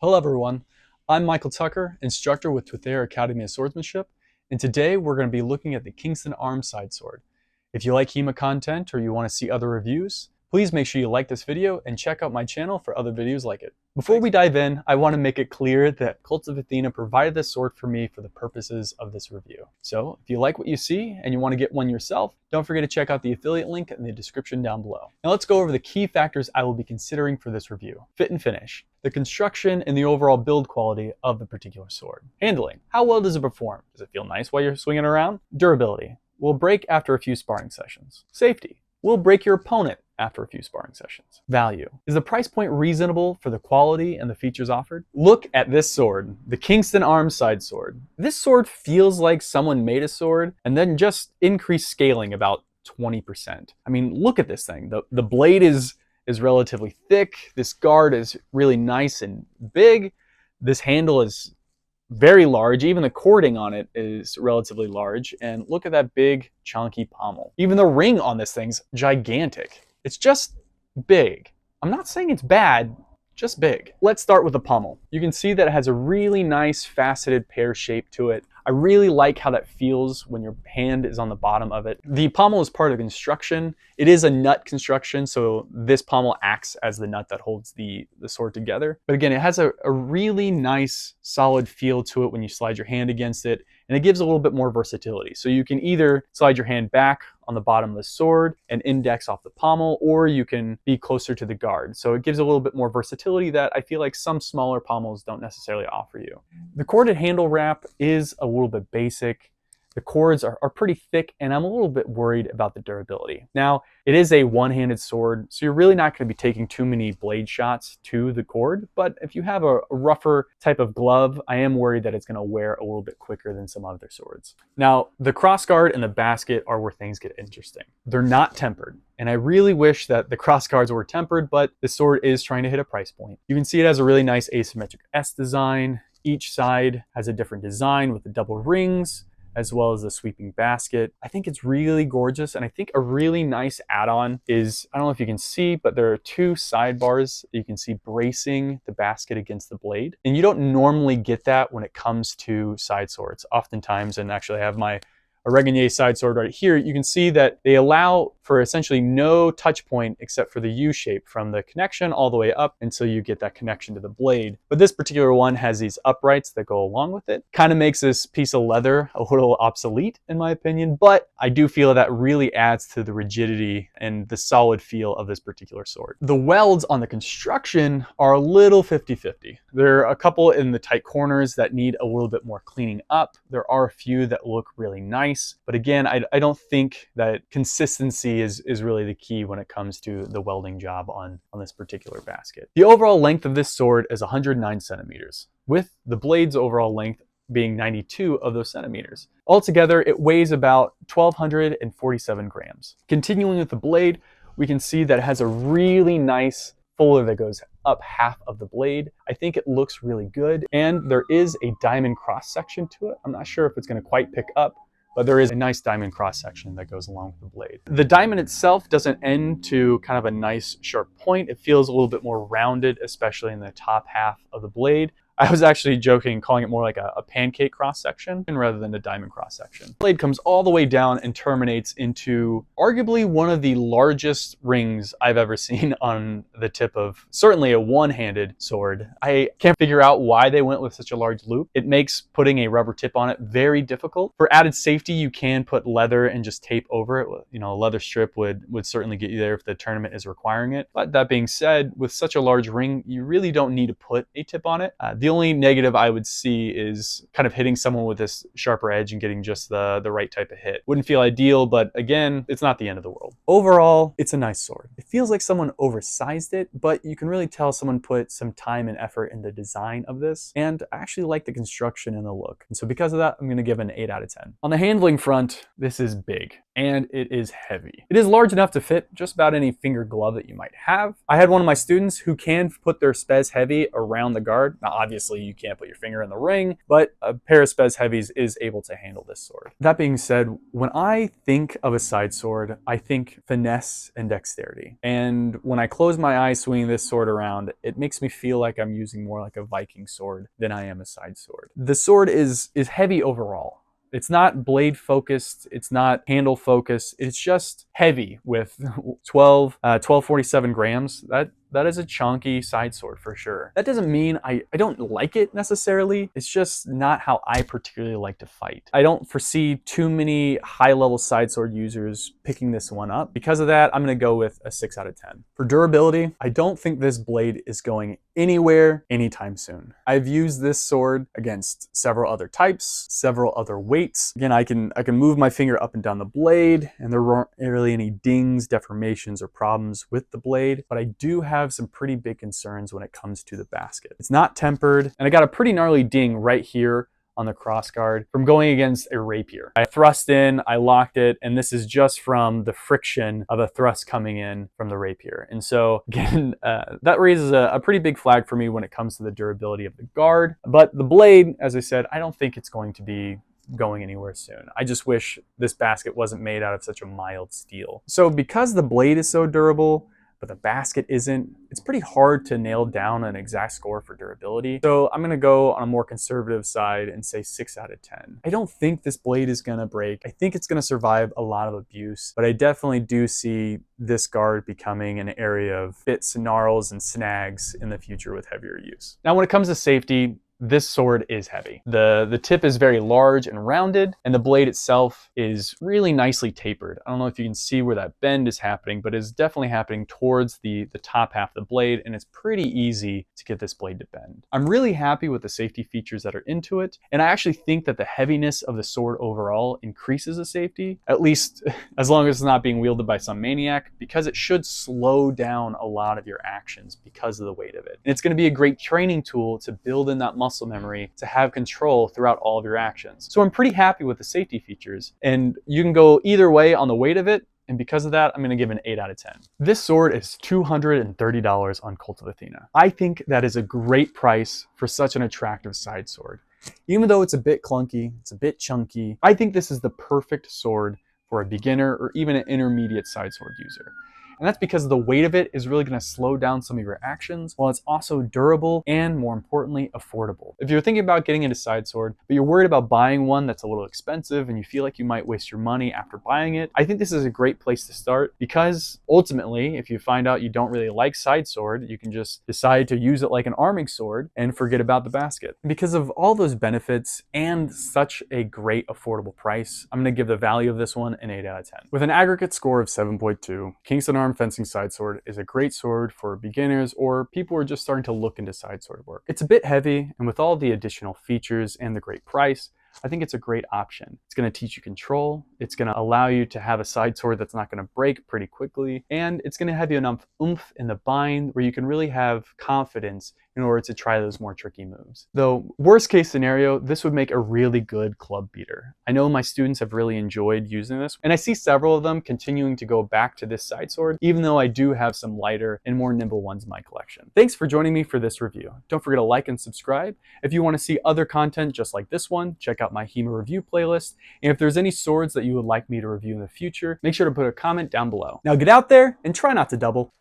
Hello everyone, I'm Michael Tucker, instructor with Twithair Academy of Swordsmanship, and today we're going to be looking at the Kingston Arms Sidesword. If you like HEMA content or you want to see other reviews, please make sure you like this video and check out my channel for other videos like it. Before we dive in, I want to make it clear that Cults of Athena provided this sword for me for the purposes of this review. So if you like what you see and you want to get one yourself, don't forget to check out the affiliate link in the description down below. Now let's go over the key factors I will be considering for this review. Fit and finish, the construction and the overall build quality of the particular sword. Handling, how well does it perform? Does it feel nice while you're swinging around? Durability, will break after a few sparring sessions. Safety, will break your opponent after a few sparring sessions. Value, is the price point reasonable for the quality and the features offered? Look at this sword, the Kingston Arms Sidesword. This sword feels like someone made a sword and then just increased scaling about 20%. I mean, look at this thing. The blade is relatively thick. This guard is really nice and big. This handle is very large. Even the cording on it is relatively large. And look at that big chunky pommel. Even the ring on this thing's gigantic. It's just big. I'm not saying it's bad, just big. Let's start with the pommel. You can see that it has a really nice faceted pear shape to it. I really like how that feels when your hand is on the bottom of it. The pommel is part of construction. It is a nut construction, so this pommel acts as the nut that holds the sword together. But again, it has a really nice solid feel to it when you slide your hand against it, and it gives a little bit more versatility. So you can either slide your hand back on the bottom of the sword and index off the pommel, or you can be closer to the guard. So it gives a little bit more versatility that I feel like some smaller pommels don't necessarily offer you. The corded handle wrap is a little bit basic. The cords are pretty thick, and I'm a little bit worried about the durability. Now, it is a one-handed sword, so you're really not going to be taking too many blade shots to the cord, but if you have a rougher type of glove, I am worried that it's going to wear a little bit quicker than some other swords. Now, the crossguard and the basket are where things get interesting. They're not tempered, and I really wish that the crossguards were tempered, but the sword is trying to hit a price point. You can see it has a really nice asymmetric S design. Each side has a different design with the double rings, as well as the sweeping basket. I think it's really gorgeous, and I think a really nice add-on is, I don't know if you can see, but there are two sidebars you can see bracing the basket against the blade. And you don't normally get that when it comes to side swords. Oftentimes, and actually I have my Oregonier side sword right here, you can see that they allow for essentially no touch point except for the U shape from the connection all the way up until you get that connection to the blade. But this particular one has these uprights that go along with it. Kind of makes this piece of leather a little obsolete in my opinion, but I do feel that really adds to the rigidity and the solid feel of this particular sword. The welds on the construction are a little 50-50. There are a couple in the tight corners that need a little bit more cleaning up. There are a few that look really nice. But again, I don't think that consistency is really the key when it comes to the welding job on this particular basket. The overall length of this sword is 109 centimeters, with the blade's overall length being 92 of those centimeters. Altogether, it weighs about 1,247 grams. Continuing with the blade, we can see that it has a really nice fuller that goes up half of the blade. I think it looks really good, and there is a diamond cross section to it. I'm not sure if it's going to quite pick up, but there is a nice diamond cross section that goes along with the blade. The diamond itself doesn't end to kind of a nice sharp point. It feels a little bit more rounded, especially in the top half of the blade. I was actually joking, calling it more like a pancake cross section rather than a diamond cross section. The blade comes all the way down and terminates into arguably one of the largest rings I've ever seen on the tip of certainly a one-handed sword. I can't figure out why they went with such a large loop. It makes putting a rubber tip on it very difficult. For added safety, you can put leather and just tape over it. You know, a leather strip would certainly get you there if the tournament is requiring it. But that being said, with such a large ring, you really don't need to put a tip on it. The only negative I would see is kind of hitting someone with this sharper edge and getting just the right type of hit. Wouldn't feel ideal, but again, it's not the end of the world. Overall, it's a nice sword. It feels like someone oversized it, but you can really tell someone put some time and effort in the design of this, and I actually like the construction and the look. And so because of that, I'm going to give it an 8 out of 10. On the handling front, this is big. and it is heavy. It is large enough to fit just about any finger glove that you might have. I had one of my students who can put their Spez Heavy around the guard. Now, obviously, you can't put your finger in the ring, but a pair of Spez Heavies is able to handle this sword. That being said, when I think of a side sword, I think finesse and dexterity. And when I close my eyes swinging this sword around, it makes me feel like I'm using more like a Viking sword than I am a side sword. The sword is heavy overall. It's not blade focused, it's not handle focused, it's just heavy with 1247 grams. That is a chunky side sword for sure. That doesn't mean I don't like it necessarily. It's just not how I particularly like to fight. I don't foresee too many high-level side sword users picking this one up. Because of that, I'm gonna go with a 6 out of 10. For durability, I don't think this blade is going anywhere anytime soon. I've used this sword against several other types, several other weights. Again, I can move my finger up and down the blade, and there weren't really any dings, deformations, or problems with the blade, but I do have some pretty big concerns when it comes to the basket. It's not tempered, and I got a pretty gnarly ding right here on the crossguard from going against a rapier. I thrust in, I locked it, and this is just from the friction of a thrust coming in from the rapier. And so again, that raises a pretty big flag for me when it comes to the durability of the guard. But the blade, as I said, I don't think it's going to be going anywhere soon. I just wish this basket wasn't made out of such a mild steel. So because the blade is so durable, but the basket isn't, it's pretty hard to nail down an exact score for durability. So I'm gonna go on a more conservative side and say 6 out of 10. I don't think this blade is gonna break. I think it's gonna survive a lot of abuse, but I definitely do see this guard becoming an area of bits, gnarls, and snags in the future with heavier use. Now, when it comes to safety, this sword is heavy. The tip is very large and rounded, and the blade itself is really nicely tapered. I don't know if you can see where that bend is happening, but it's definitely happening towards the top half of the blade, and it's pretty easy to get this blade to bend. I'm really happy with the safety features that are into it, and I actually think that the heaviness of the sword overall increases the safety, at least as long as it's not being wielded by some maniac, because it should slow down a lot of your actions because of the weight of it. And it's going to be a great training tool to build in that muscle memory to have control throughout all of your actions. So I'm pretty happy with the safety features, and you can go either way on the weight of it, and because of that, I'm gonna give an 8 out of 10. This sword is $230 on Cult of Athena. I think that is a great price for such an attractive side sword. Even though it's a bit clunky, it's a bit chunky, I think this is the perfect sword for a beginner or even an intermediate side sword user. And that's because the weight of it is really going to slow down some of your actions, while it's also durable and, more importantly, affordable. If you're thinking about getting into side sword, but you're worried about buying one that's a little expensive and you feel like you might waste your money after buying it, I think this is a great place to start, because ultimately, if you find out you don't really like side sword, you can just decide to use it like an arming sword and forget about the basket. Because of all those benefits and such a great affordable price, I'm going to give the value of this one an 8 out of 10. With an aggregate score of 7.2, Kingston fencing side sword is a great sword for beginners or people who are just starting to look into side sword work. It's a bit heavy, and with all the additional features and the great price, I think it's a great option. It's going to teach you control, it's going to allow you to have a side sword that's not going to break pretty quickly, and it's going to have you enough oomph in the bind where you can really have confidence in order to try those more tricky moves. Though, worst case scenario, this would make a really good club beater. I know my students have really enjoyed using this, and I see several of them continuing to go back to this side sword, even though I do have some lighter and more nimble ones in my collection. Thanks for joining me for this review. Don't forget to like and subscribe. If you want to see other content just like this one, check out my HEMA review playlist. And if there's any swords that you would like me to review in the future, make sure to put a comment down below. Now get out there and try not to double.